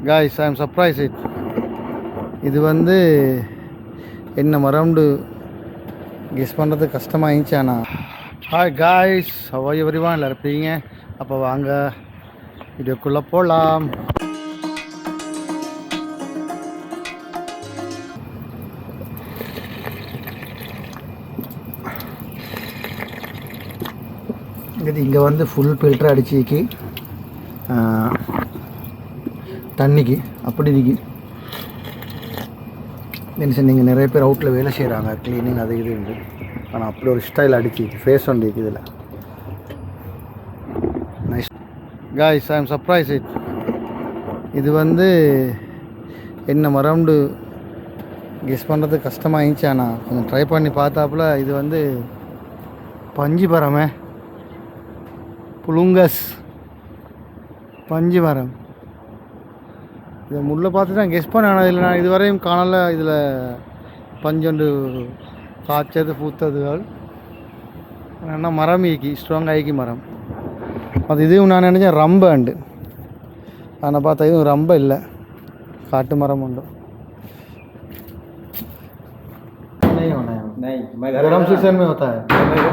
Guys I am surprise it. இது வந்து என்ன மரம்னு கெஸ் பண்ணுறது கஷ்டமாகிடுச்சு. ஆனால் ஹாய் காய்ஸ், ஹவ் எவ்ரிவான், எல்லோரும் இருப்பீங்க. அப்போ வாங்க வீடியோக்குள்ளே போகலாம். இது இங்கே வந்து ஃபுல் ஃபில்டர் அடிச்சிக்கு தண்ணிக்கு அப்படி இருக்கு. என்ன நீங்கள் நிறைய பேர் அவுட்டில் வேலை செய்கிறாங்க, க்ளீனிங் அது இது இருக்குது. ஆனால் அப்படி ஒரு ஸ்டைல் அடிச்சிக்கு ஃபேஸ் ஒன் இருக்குது இதில். Nice guys, I am surprise it. இது வந்து என்ன மரம்னு கெஸ் பண்ணுறது கஷ்டமாகிடுச்சு. ஆனால் கொஞ்சம் ட்ரை பண்ணி பார்த்தாப்புல இது வந்து பஞ்சு மரமே, புலுங்கஸ் பஞ்சு மரம். இதை முள்ளை பார்த்து தான் கெஸ் பண்ண. ஆனால் இதில் நான் இதுவரையும் காணலை இதில் பஞ்சொண்டு காய்ச்சது பூத்ததுகள். என்ன மரம் ஈக்கி ஸ்ட்ராங் ஆகி மரம் அது. இதுவும் நான் நினச்சேன் ரொம்ப உண்டு, ஆனால் பார்த்தா இதுவும் ரொம்ப இல்லை, காட்டு மரம் உண்டு. गर्म सीजन में होता है,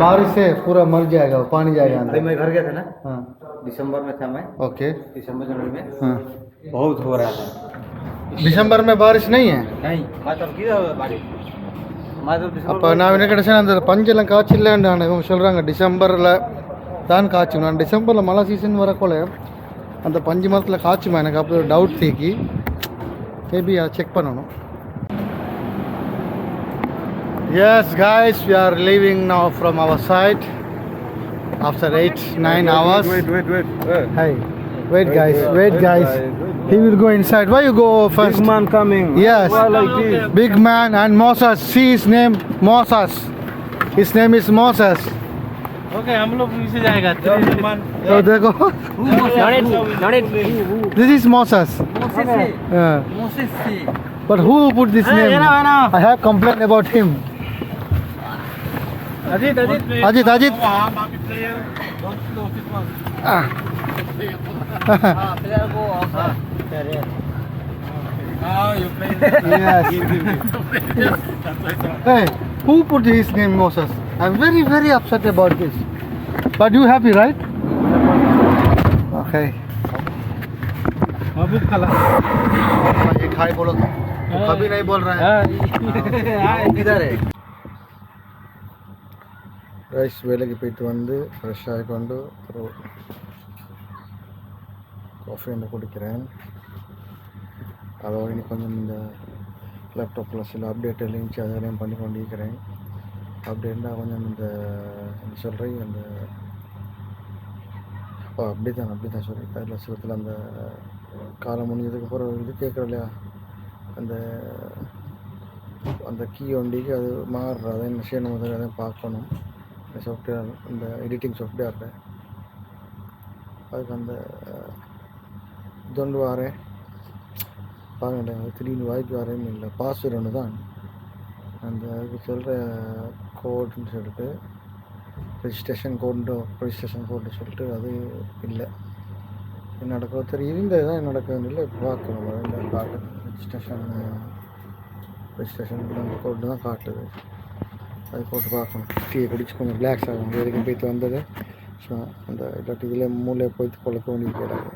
बारिश से पूरा मर जाएगा, पानी जाएगा अंदर. मैं घर गया था ना, हाँ दिसंबर में था मैं. ओके, दिसंबर जनवरी में हाँ बहुत हो रहा था. दिसंबर में बारिश नहीं है. नहीं मतलब की बारिश அப்போ நான் என்ன கிடைச்சேன், அந்த பஞ்செல்லாம் காய்ச்சி இல்லைன்னு இவங்க சொல்கிறாங்க. டிசம்பரில் தான் காய்ச்சும். நான் டிசம்பரில் மழை சீசன் வரக்குள்ள அந்த பஞ்சு மரத்தில் காய்ச்சுமா, எனக்கு அப்படி ஒரு டவுட் தீக்கி மேபி அதை செக் பண்ணணும். Yes guys, we are leaving now from our side after 8-9 hours. Wait. Hey, wait guys. He will go inside. Why you go first? Big man coming. Yes. Why like this? Big man and Moses. See his name, Moses. His name is Moses. Okay, हम लोग पीछे जाएगा. So देखो. Not it. This is Moses. Moses. But who put this name? I have complained about him. Ajit. Player go outside. You play. Yes. Hey, who put his name Moses? I'm very upset about this. But you happy, right? Okay. महबूब खला. ये खाई बोलो तो कभी नहीं बोल रहा है. किधर है? ரைஸ் வேலைக்கு போயிட்டு வந்து ஃப்ரெஷ் ஆகிக்கொண்டு ஒரு காஃபி ஒன்று குடிக்கிறேன். அதோட இன்னும் கொஞ்சம் இந்த லேப்டாப்பில் சில அப்டேட் இருந்துச்சு, அதெல்லாம் பண்ணி கொண்டு இருக்கிறேன். அப்டேட்னா கொஞ்சம் இந்த என்ன சொல்கிறேன், அந்த அப்படி தான் சொல்லி அதில் சிலத்தில் அந்த காலம் முடிஞ்சதுக்கு அப்புறம் இது கேட்குறோம் இல்லையா, அந்த கீ ஒண்டிக்கு அது மாறுற அதை என்ன செய்யணும், அதை பார்க்கணும். சாஃப்ட்வேர் இந்த எடிட்டிங் சாஃப்ட்வேரில் அதுக்கு அந்த இதொண்டு வரேன் பாருங்களேன். அது திடீர்னு வாய்க்கு வரேன்னு இல்லை, பாஸ்வேர்டு ஒன்று தான் அந்த அதுக்கு சொல்கிற கோடுன்னு சொல்லிட்டு ரெஜிஸ்ட்ரேஷன் கோடுன்னு சொல்லிட்டு அது இல்லை. என்ன நடக்குதோ தெரியும், இந்த தான் நடக்குதுன்னு இல்லை பார்க்கணும். அதில் காட்டுது ரெஜிஸ்ட்ரேஷன் கோடு தான் காட்டுது. அது போட்டு பார்க்கணும். டீயை குடிச்சு கொஞ்சம் ரிலாக்ஸ் ஆகும். வரைக்கும் போய்ட்டு வந்தது. ஸோ அந்த இல்லாட்டி இதில் மூளையை போய்த்து கொள்ள தோணி கேடாது.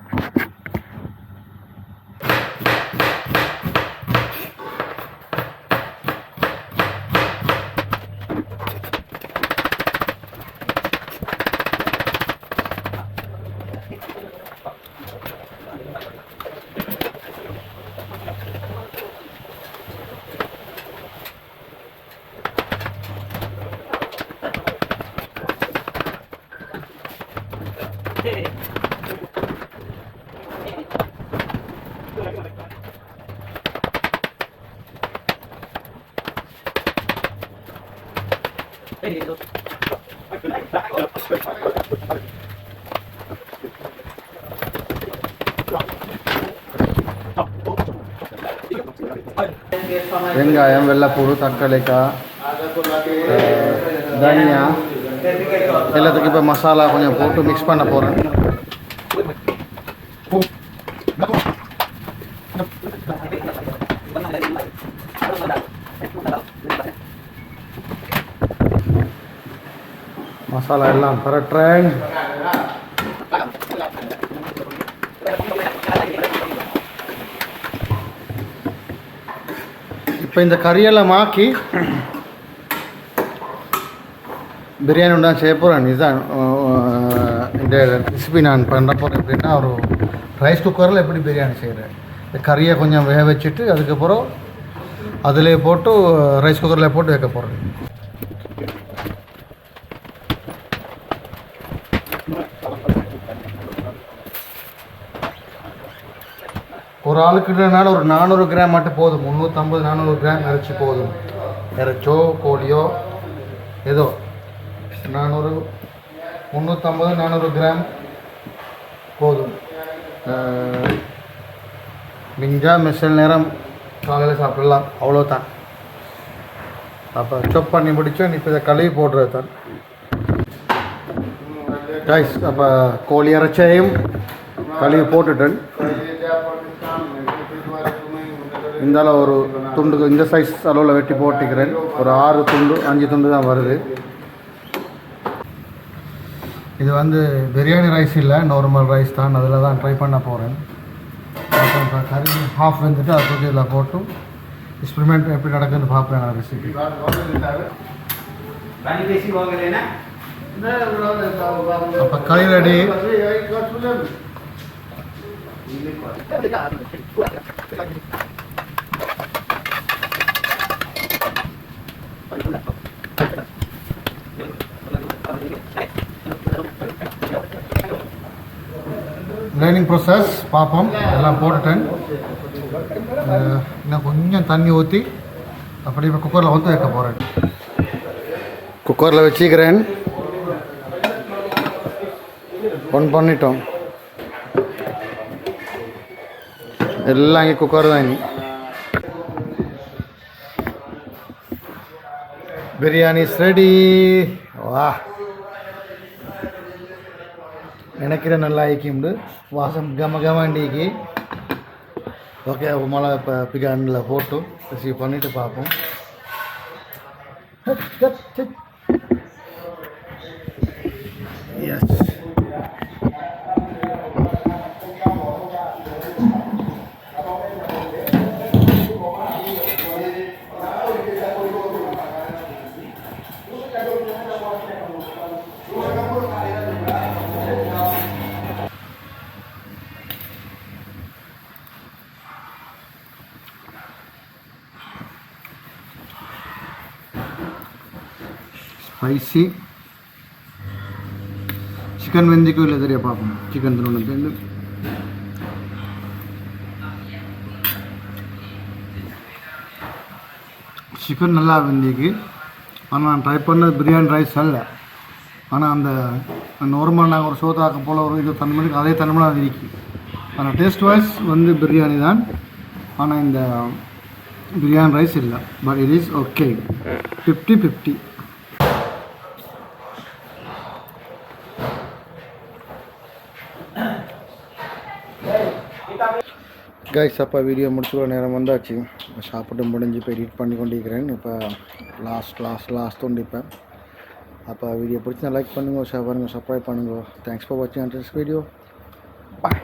வெங்காயம், வெள்ளைப்பூடு, தக்காளிக்காய், தனியா எல்லாத்துக்கும் இப்போ மசாலா கொஞ்சம் போட்டு மிக்ஸ் பண்ண போகிறேன். மசாலா எல்லாம் பரட்டுறேன். இப்போ இந்த கறியெல்லாம் ஆக்கி பிரியாணி ஒன்றா செய்ய போகிறேன். இதுதான் இந்த ரெசிபி நான் பண்ண போகிறேன். எப்படின்னா ஒரு ரைஸ் குக்கரில் எப்படி பிரியாணி செய்கிறேன். இந்த கறியை கொஞ்சம் வேக வச்சுட்டு அதுக்கப்புறம் அதிலே போட்டு ரைஸ் குக்கரில் போட்டு வைக்க போகிறேன். ஒரு ஆளுக்குனால ஒரு 400 கிராம் மட்டும் போதும். 350-400 கிராம் இறைச்சி போதும். இறைச்சோ கோழியோ ஏதோ 350-400 கிராம் போதும். மிஞ்சா மெசல் நேரம் காலையில் சாப்பிடலாம், அவ்வளோதான். அப்போ சாப் பண்ணி முடித்தோம். இப்போ இதை கழுவி போடுறது தான் கைஸ். அப்போ கோழி இறைச்சியையும் கழுவி போட்டுட்டேன். இந்த ஒரு துண்டுக்கு இந்த சைஸ் அளவில் வெட்டி போட்டுக்கிறேன். ஒரு 6 துண்டு 5 துண்டு தான் வருது. இது வந்து பிரியாணி ரைஸ் இல்லை, நார்மல் ரைஸ் தான். அதில் தான் ட்ரை பண்ண போகிறேன். அப்புறம் கறி ஹாஃப் வந்துட்டு அதை தூக்கி இதில் போட்டு எக்ஸ்பெரிமெண்ட் எப்படி நடக்குதுன்னு பார்ப்பேன். நான் ரெசிபி அப்போ கறி ரெடி. லைனிங் ப்ரோசஸ் பார்ப்போம். எல்லாம் போட்டுட்டேன். இன்னும் கொஞ்சம் தண்ணி ஊற்றி அப்படி இப்போ குக்கரில் வந்து வைக்க போகிறேன். குக்கரில் வச்சுக்கிறேன். ஒன் பண்ணிட்டோம். எல்லாம் இங்கே குக்கர் தான். இனி பிரியாணி இஸ் ரெடி. வா, நினைக்கிற நல்லா ஆயிக்கிண்டு. வாசம் கம கமாண்டிக்கு. ஓகே, மழை இப்போ பிகானில் போட்டு ரிசீவ் பண்ணிவிட்டு பார்ப்போம். எஸ், ஸ்பைசி சிக்கன் வெந்திக்கும் இல்லை தெரியா பார்ப்போம். சிக்கன் தண்ணி சிக்கன் நல்லா வெந்திக்கு. ஆனால் நான் ட்ரை பண்ணது பிரியாணி ரைஸ் அல்ல. ஆனால் அந்த நார்மல் நாங்கள் ஒரு சோதாக்க போல் ஒரு 20 மணிக்கு அதே தன்மையாக அது இருக்கு. ஆனால் டேஸ்ட் வைஸ் வந்து பிரியாணி தான். ஆனால் இந்த பிரியாணி ரைஸ் இல்லை. But it is okay. 50-50. Guys, அப்போ வீடியோ முடிச்சுக்கிற நேரம் வந்தாச்சு. சாப்பிட்டு முடிஞ்சு இப்போ எடிட் பண்ணி கொண்டிருக்கிறேன். இப்போ லாஸ்ட் தொண்டிப்பேன். அப்போ வீடியோ பிடிச்சா லைக் பண்ணுங்க, ஷேர் பண்ணுங்கள், சப்ஸ்கிரைப் பண்ணுங்க. தேங்க்ஸ் ஃபார் வாட்சிங் திஸ் வீடியோ. பாய்.